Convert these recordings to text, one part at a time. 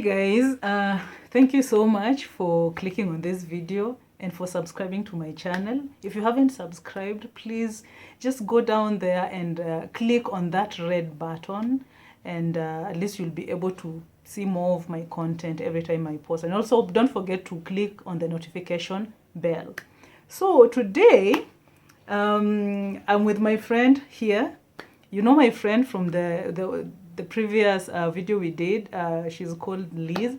guys, thank you so much for clicking on this video and for subscribing to my channel. If you haven't subscribed, please just go down there and click on that red button, and at least you'll be able to see more of my content every time I post. And also don't forget to click on the notification bell. So today I'm with my friend here. You know my friend from the previous video we did. She's called Liz.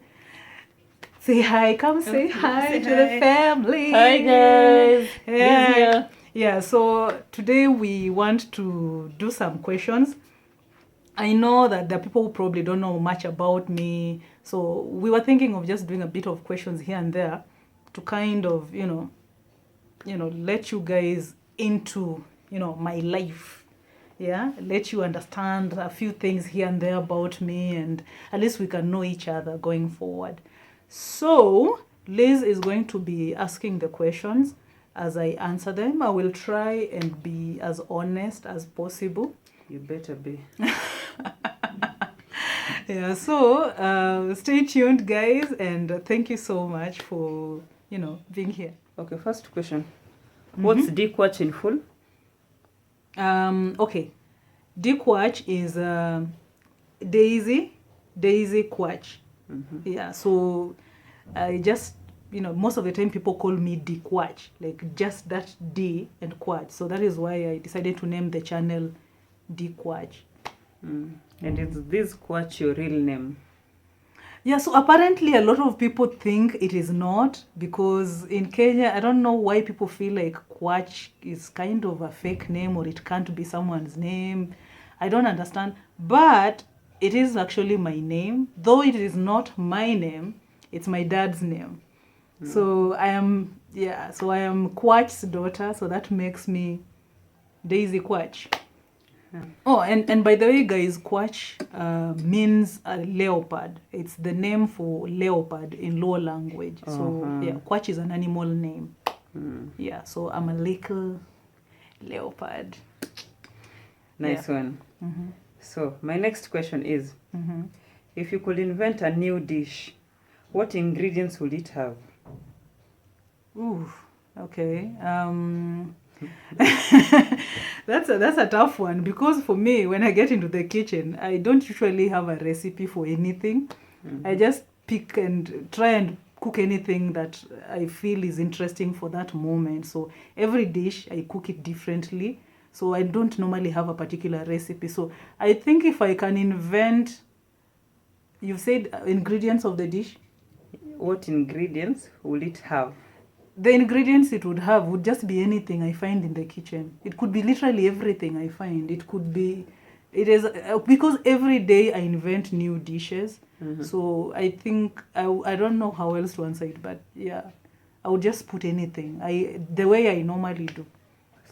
Say hi. Come say hi to the family. Hi guys. Yeah. Yeah. So today we want to do some questions. I know that there are people who probably don't know much about me, so we were thinking of just doing a bit of questions here and there to kind of, you know, let you guys into, my life. Yeah, let you understand a few things here and there about me, and at least we can know each other going forward. So Liz is going to be asking the questions. As I answer them, I will try and be as honest as possible. You better be. Yeah, so stay tuned, guys, and thank you so much for, being here. Okay, first question. What's DeeKwach in full? Okay, DeeKwach is DeeKwach. Yeah, so I just, most of the time people call me DeeKwach, like just that D and Kwach. So that is why I decided to name the channel DeeKwach. And is this Kwach your real name? Yeah, so apparently a lot of people think it is not, because in Kenya, I don't know why people feel like Kwach is kind of a fake name or it can't be someone's name. I don't understand, but it is actually my name. Though it is not my name, it's my dad's name. So I am Kwach's daughter, so that makes me DeeKwach. Oh, and by the way, guys, Kwach means leopard. It's the name for leopard in Luo language. So yeah, Kwach is an animal name. Yeah, so I'm a little leopard. Nice one. So my next question is, if you could invent a new dish, what ingredients would it have? Ooh, okay. That's a tough one, because for me, when I get into the kitchen, I don't usually have a recipe for anything. I just pick and try and cook anything that I feel is interesting for that moment. So every dish I cook it differently, so I don't normally have a particular recipe. So I think if I can invent, you said ingredients of the dish. What ingredients will it have? The ingredients it would have would just be anything I find in the kitchen. It could be literally everything I find. It is because every day I invent new dishes. So I think, I don't know how else to answer it, but yeah, I would just put anything. The way I normally do.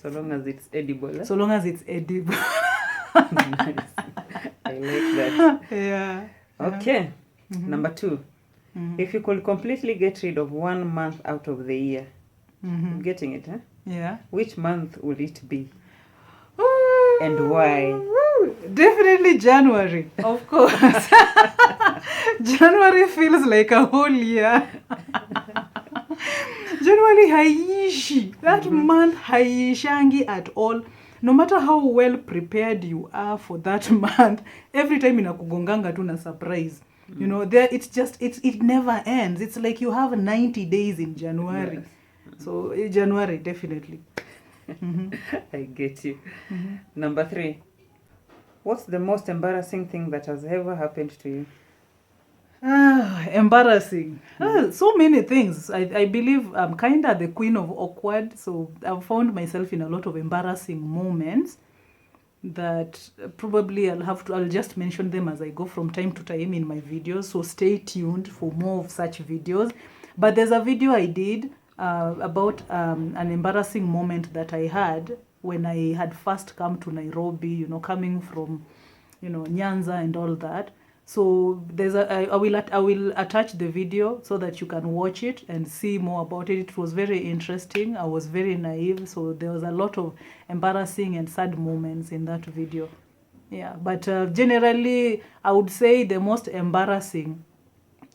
So long as it's edible. Eh? So long as it's edible. Nice. I like that. Yeah. Okay. Number 2. If you could completely get rid of 1 month out of the year, I'm getting it, huh? Yeah. Which month will it be? And why? Definitely January, of course. January feels like a whole year. January haiishi. That month haiishangi at all. No matter how well prepared you are for that month, every time inakugonganga tu na surprise. There it never ends. It's like you have 90 days in January. Yes. So January, definitely. I get you. Number 3. What's the most embarrassing thing that has ever happened to you? Embarrassing. So many things. I believe I'm kind of the queen of awkward. So I've found myself in a lot of embarrassing moments that probably I'll just mention them as I go from time to time in my videos. So stay tuned for more of such videos. But there's a video I did about an embarrassing moment that I had when I had first come to Nairobi, coming from, Nyanza and all that. So I will attach the video so that you can watch it and see more about it. It was very interesting. I was very naive, so there was a lot of embarrassing and sad moments in that video. Yeah, but generally, I would say the most embarrassing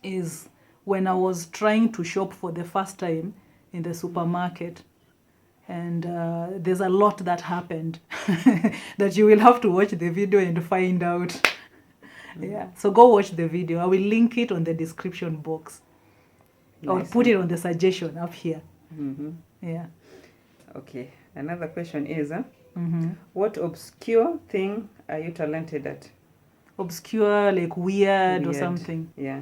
is when I was trying to shop for the first time in the supermarket. And there's a lot that happened that you will have to watch the video and find out. Yeah, so go watch the video. I will link it on the description box. Or put it on the suggestion up here. Yeah. Okay. Another question is, what obscure thing are you talented at? Obscure, like weird or something. Yeah.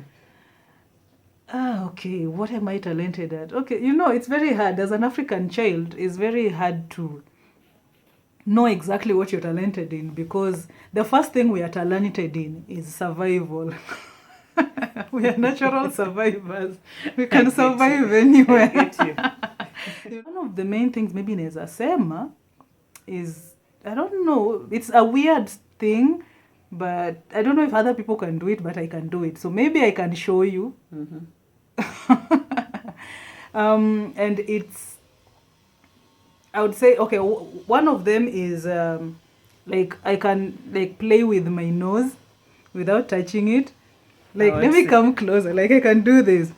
Okay. What am I talented at? Okay, it's very hard. As an African child, it's very hard to know exactly what you're talented in, because the first thing we are talented in is survival. We are natural survivors. We can survive anywhere. I get you. One of the main things maybe naweza sema is, I don't know, it's a weird thing, but I don't know if other people can do it, but I can do it. So maybe I can show you. And it's, I would say, okay, one of them is like I can like play with my nose without touching it. Like, let me come closer. Like, I can do this.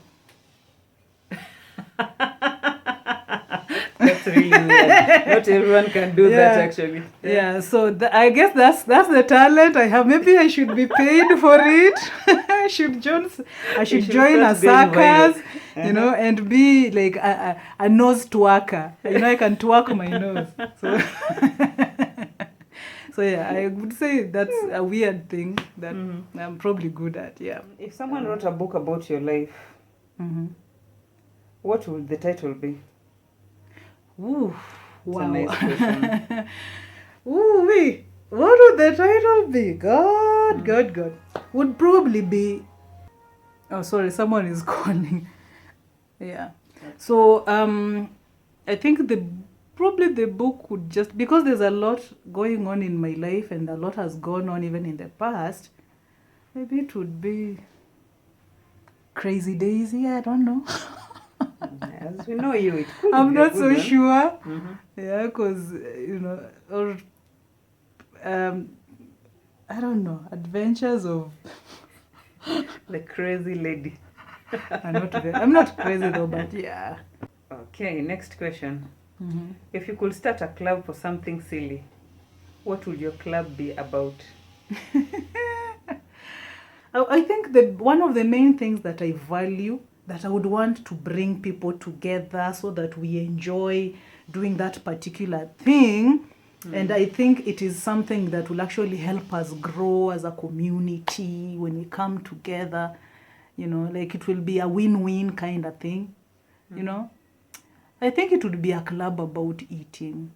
That's really weird. Not everyone can do that, actually. Yeah, so I guess that's the talent I have. Maybe I should be paid for it. I should join a circus, and be like a nose twerker. I can twerk my nose. So yeah, I would say that's a weird thing that I'm probably good at. Yeah. If someone wrote a book about your life, what would the title be? Ooh, wow. It's a nice question. Ooh, wait. What would the title be? God. Would probably be... Oh, sorry, someone is calling. Yeah. So, I think probably the book would just... Because there's a lot going on in my life and a lot has gone on even in the past, maybe it would be Crazy Daisy. I don't know. As we know you, it could I'm be not so one. sure. Yeah, because, or I don't know, Adventures of The Crazy Lady. I'm not crazy though, but yeah. Okay, next question. If you could start a club for something silly, what would your club be about? I think one of the main things that I value, that I would want to bring people together so that we enjoy doing that particular thing. And I think it is something that will actually help us grow as a community when we come together. Like it will be a win-win kind of thing. I think it would be a club about eating.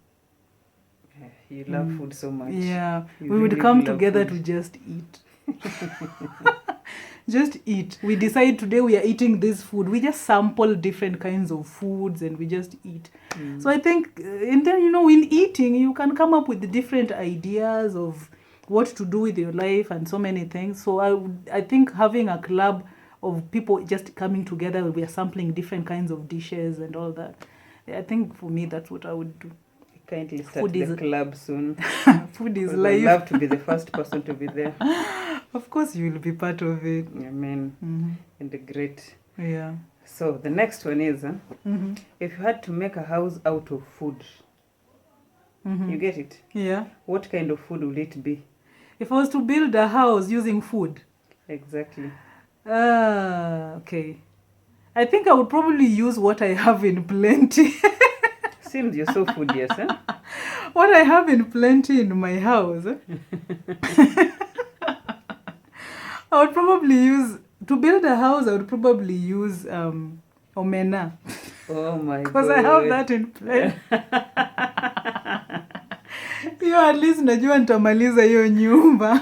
You love food so much. Yeah, You we would really come love together food. to just eat. Just eat. We decide today we are eating this food. We just sample different kinds of foods and we just eat. So I think, and then, in eating, you can come up with different ideas of what to do with your life and so many things. So I think having a club of people just coming together, we are sampling different kinds of dishes and all that. I think for me, that's what I would do. Kindly start the club soon. Food is I'd life. love to be the first person to be there. Of course, you will be part of it. Amen. And the great. Yeah. So the next one is, if you had to make a house out of food, you get it? Yeah. What kind of food will it be? If I was to build a house using food. Exactly. Okay. I think I would probably use what I have in plenty. Seems you're so foodious, huh? What I have in plenty in my house. I would probably use, to build a house, I would probably use omena. Oh my God. Because I have that in plenty. At least najua nitamaliza hiyo nyumba.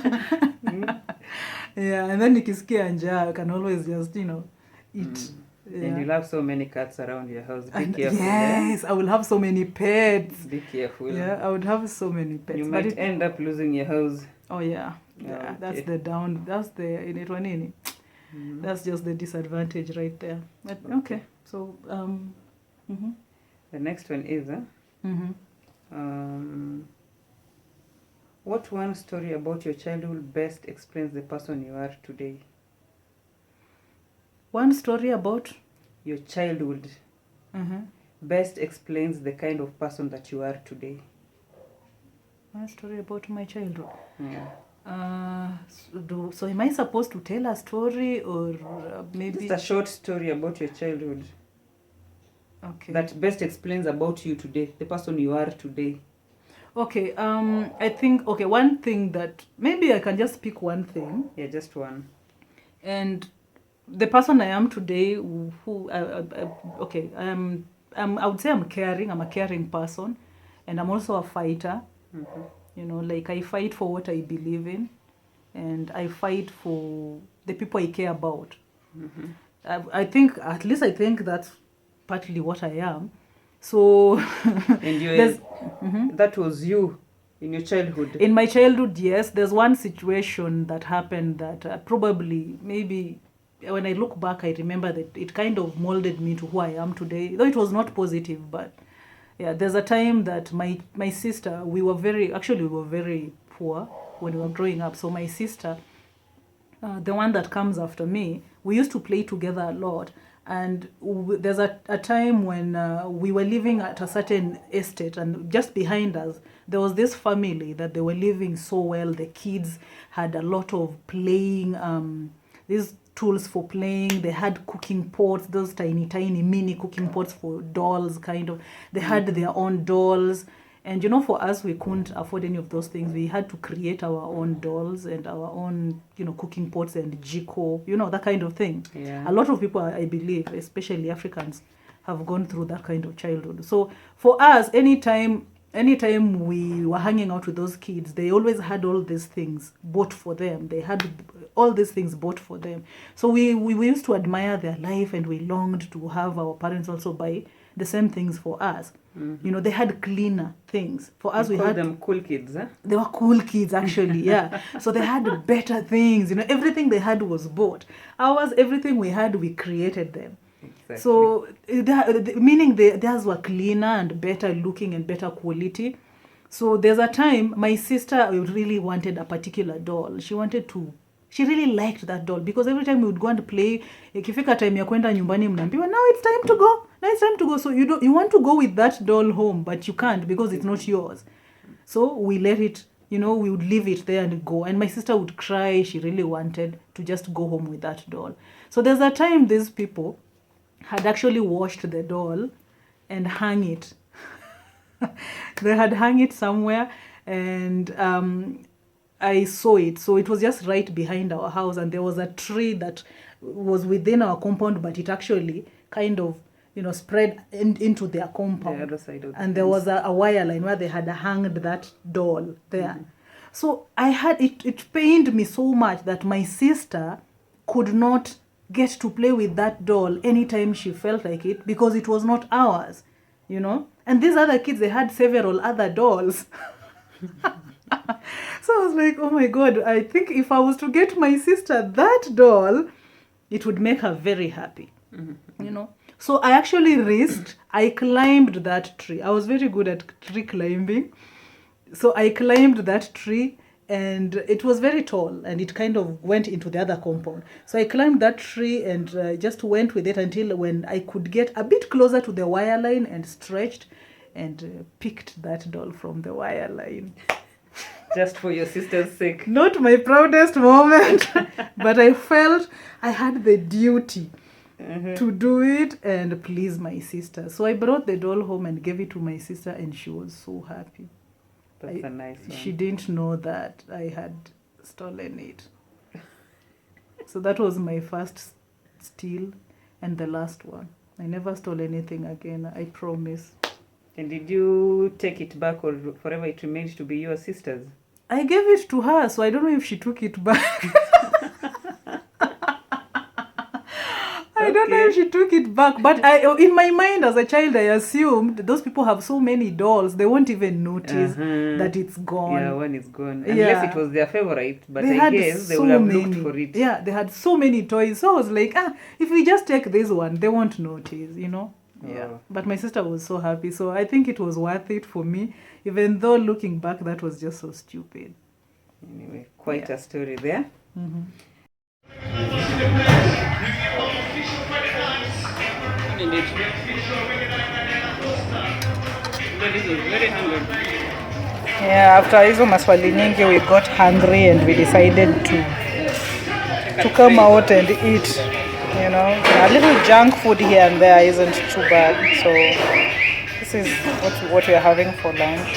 Yeah, and then nikisikia njaa, I can always just, eat. Yeah. And you'll have so many cats around your house. Be careful. Yes, I will have so many pets. Be careful. Yeah, I would have so many pets. You might end up losing your house. Oh yeah. Yeah, that's the nini. That's just the disadvantage right there. But, okay. So the next one is what one story about your childhood best explains the person you are today? One story about your childhood best explains the kind of person that you are today. one story about my childhood. Yeah. So am I supposed to tell a story or maybe Just a short story about your childhood. Okay. That best explains about you today, the person you are today. Okay. I think one thing that maybe I can just pick one thing. Yeah, just one. And the person I am today, I would say I'm caring. I'm a caring person, and I'm also a fighter. You know, like I fight for what I believe in, and I fight for the people I care about. I think that's partly what I am. So And that was you in your childhood. In my childhood, yes. There's one situation that happened that probably maybe when I look back, I remember that it kind of molded me to who I am today. Though it was not positive, but yeah, there's a time that my sister, we were very poor when we were growing up. So my sister, the one that comes after me, we used to play together a lot. And there's a time when we were living at a certain estate, and just behind us, there was this family that they were living so well. The kids had a lot of playing, these tools for playing. They had cooking pots, those tiny, tiny mini cooking pots for dolls, kind of. They had their own dolls. And you know, for us, we couldn't afford any of those things. We had to create our own dolls and our own, cooking pots and jiko, that kind of thing. Yeah. A lot of people, I believe, especially Africans, have gone through that kind of childhood. So for us, anytime we were hanging out with those kids, they always had all these things bought for them. They had all these things bought for them. So we used to admire their life, and we longed to have our parents also buy the same things for us. They had cleaner things. For us, we had them cool kids, huh? They were cool kids, actually, yeah. So they had better things. Everything they had was bought. Ours, everything we had, we created them. Exactly. So, meaning theirs were cleaner and better looking and better quality. So there's a time my sister really wanted a particular doll. She really liked that doll, because every time we would go and play, ikifika time ya kwenda nyumbani mnaambiwa, now it's time to go. So you want to go with that doll home, but you can't because it's not yours. So we let it, we would leave it there and go. And my sister would cry. She really wanted to just go home with that doll. So there's a time these people had actually washed the doll and hung it. They had hung it somewhere, and I saw it. So it was just right behind our house, and there was a tree that was within our compound, but it actually kind of, spread into their compound. The other side of the and there was a wire line where they had hanged that doll there. So I had it pained me so much that my sister could not get to play with that doll anytime she felt like it, because it was not ours, And these other kids, they had several other dolls. So I was like, oh my God, I think if I was to get my sister that doll, it would make her very happy, So I actually risked. I climbed that tree. I was very good at tree climbing. So I climbed that tree, and it was very tall, and it kind of went into the other compound. So I climbed that tree and just went with it until when I could get a bit closer to the wire line, and stretched and picked that doll from the wire line. Just for your sister's sake. Not my proudest moment, but I felt I had the duty to do it and please my sister. So I brought the doll home and gave it to my sister, and she was so happy. That's a nice one. She didn't know that I had stolen it. So that was my first steal and the last one. I never stole anything again, I promise. And did you take it back, or forever it remained to be your sister's? I gave it to her, so I don't know if she took it back. I don't know if she took it back, but in my mind as a child, I assumed those people have so many dolls, they won't even notice that it's gone. Yeah, when it's gone. Unless it was their favorite, but I guess they so would have many. looked for it. Yeah, they had so many toys. So I was like, if we just take this one, they won't notice, Yeah. But my sister was so happy. So I think it was worth it for me, even though looking back, that was just so stupid. Anyway, quite a story there. Yeah, after hizo maswali nyingi we got hungry and we decided to come out and eat, you know. A little junk food here and there isn't too bad. So this is what we are having for lunch.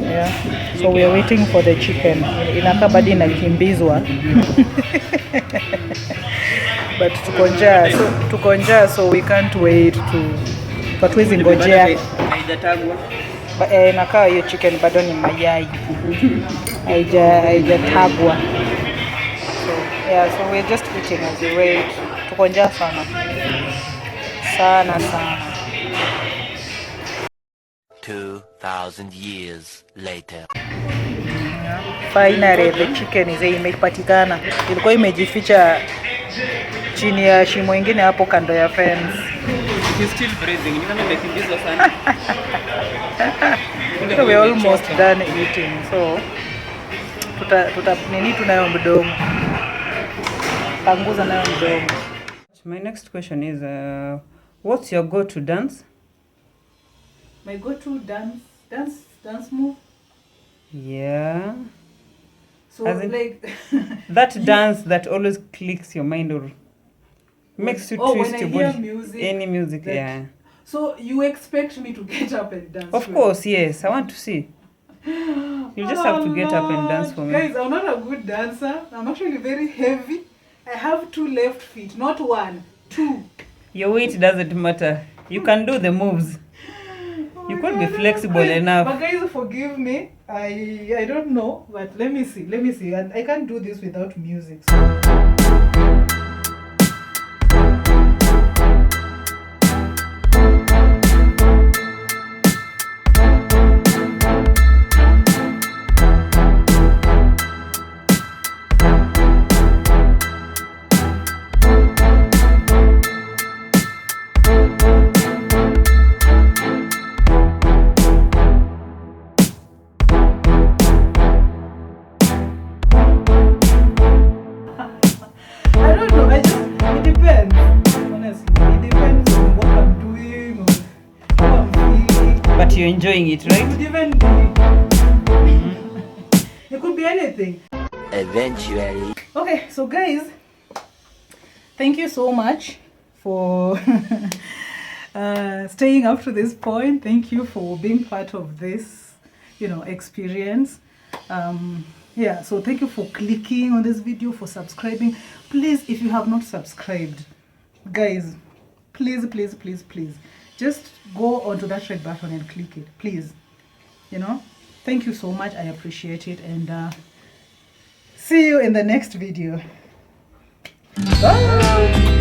Yeah. So we are waiting for the chicken. Inakaa bado inakimbizwa. But tuko njaa, so we can't wait hatuwezi ngojea. Inakaa hiyo chicken bado ni mayai. Haijatagwa. So yeah, so we're just eating as we wait. Tuko njaa sana. Sana. 2,000 years later. Finally the chicken imepatikana. Ilikuwa imejificha chini ya shimo ingine hapo kando ya fence. It is still breathing. Ni kama imekimbizwa sana. So we're almost done eating. So nini tunayo mdomo. Panguza nayo mdomo. My next question is what's your go-to dance? My go-to dance move? Yeah. So like that dance that always clicks your mind or makes you twist your body. Music, any music, yeah. So you expect me to get up and dance? Of course, yes. I want to see. You just have to get up and dance for me. Guys, I'm not a good dancer. I'm actually very heavy. I have 2 left feet, not 1, 2. Your weight doesn't matter. You can do the moves. You could be flexible enough. But guys, forgive me. I don't know, but let me see. And I can't do this without music. So. You're enjoying it, right? It could even be it could be anything. Eventually. Okay, so guys, thank you so much for staying up to this point. Thank you for being part of this, experience. Yeah, so thank you for clicking on this video, for subscribing. Please, if you have not subscribed, guys, please just go onto that red button and click it, please. Thank you so much. I appreciate it, and see you in the next video. Bye.